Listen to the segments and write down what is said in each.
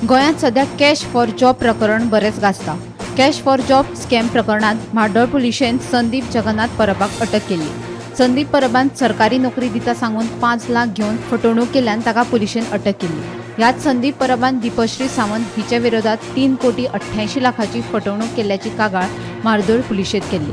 गोंयांत सध्या cash for job प्रकरण बरेच गाजता। कॅश फॉर जॉब स्कॅम प्रकरणात म्हाड्डोळ पुलिशेन संदीप जगन्नाथ परबाक अटक केली। संदीप परबान सरकारी नोकरी दिता सांगून 5 लाख घेवन फटवणूक केल्ल्यान ताका पुलिशेन अटक केली। ह्यात संदीप परबान दीपश्री सावंत हिचे विरोधात 3,88 लाखाची फटवणूक केल्ल्याची कागाळ म्हाड्डोळ पुलिशेंत केली।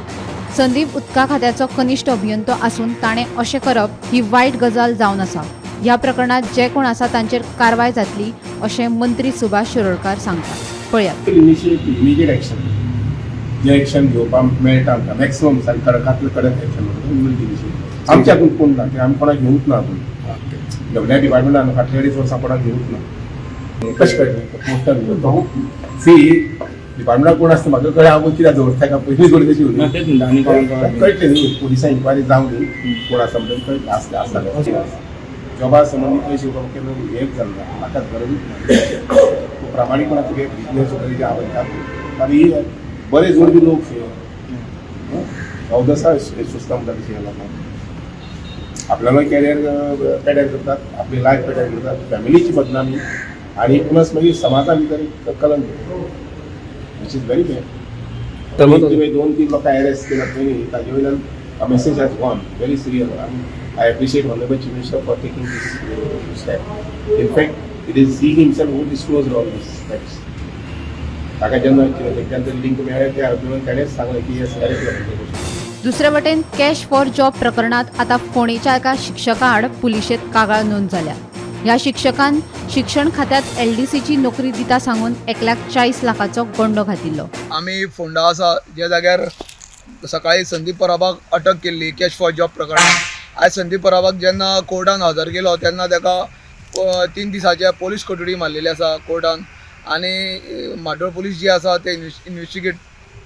संदीप उदका खात्याचो कनिश्ठ अभियंतो आसून ताणें अशें करप ही वायट गजाल जावन आसा। ह्या प्रकरणात जे कोण आसा तांचेर कारवाय जातली अशें मंत्री सुभाष शिरोडकार सांगतात। पळयात। इमिजिएट एक्शन जे एक्शन घेवपाक मेळटा आमकां मॅक्सिमम कडकांतले कडक एक्शन आमच्या हातूंत कोण ना ते आमी कोणाक घेवंक ना हातूंत सगळ्या डिपार्टमेंटान फाटल्या 2.5 वर्सां कोणाक घेवंक ना कशें कळटलें पोस्टान सी डिपार्टमेंटाक कोण आसता म्हाका कळ्ळें हांव कित्याक दवरता काय पयलीं जोडी तशी उरली कळटलें न्ही पुलिसां इन्क्वायरी जावं न्ही कोण आसा म्हणून कळटलें आसता जॉबा संबंधी पयशे येवपाक केन्ना हेंच जालना म्हाका गरजूच ना तूं प्रामाणीकपणान तुगे बिजनेस वगैरे जे आवडटा आनी बरे जोडपी लोक अवदसा सुस्ता म्हणटा तशें लोकांक आपल्याला कॅरियर पेड्यार करतात आपली लायफ पेड्यार करतात फॅमिलीची बदनामी आणि प्लस मागीर समाजा भितर कलंक विच इज व्हेरी बॅड। तर 2-3 लोकांक अरेस्ट केला पयलीं ताजे वयल्यान a message has gone very serious and I appreciate Honorable Chief Minister for taking this step. In fact, it is he himself who disclosed all these facts. ताका जेन्ना तेंच्यान link मेळ्ळें त्या हातूंत ताणेंच सांगलें की हे अरेस्ट दुसरे वटेन कॅश फॉर जॉब प्रकरणात आता फोंडेच्या एका शिक्षका आड पुलिशेंत कागाळ नोंद जाल्या। ह्या शिक्षकान शिक्षण खात्यात LDCची नोकरी दिता सांगून 1,40 लाखाचो गोंडो घातिल्लो। आमी फोंडा आसा ज्या जाग्यार सकाळी संदीप परबाक अटक केल्ली कॅश फॉर जॉब प्रकरणात। आयज संदीप परबाक जेन्ना कोर्टान हजर केलो तेन्ना ताका 3 दिसाचे पोलीस कोठडी मारलेली आसा कोर्टान आनी म्हाड्डोळ पुलीस जी आसा ते इन्व्हेस्टिगेट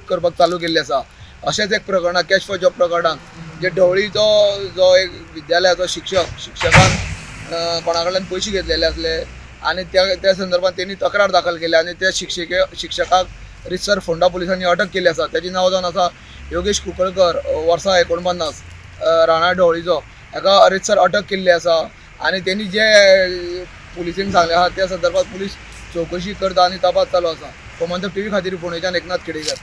करपाक चालू केल्ली आसा। अशेंच एक प्रकरण कॅश फॉर जॉब प्रकरणात जे ढवळीचो जो एक विद्यालयाचो शिक्षकान कोणा कडल्यान पयशे घेतलेले आसले आनी त्या संदर्भात तेणी तक्रार दाखल केली आनी त्या शिक्षकाक रितसर फोंडा पुलिसांनी अटक केली आसा। त्याची नांव जावन आसा योगेश कुंकळकर वर्सा 49 राणा ढवळीचो हाका रितसर अटक केल्ली आसा आनी तेणी जे पुलिसेन सांगलें आसा त्या संदर्भात पुलीस चौकशी करता आनी तपास चालू आसा। गोमंतक TV खातीर फोंडेच्यान एकनाथ केडेकर।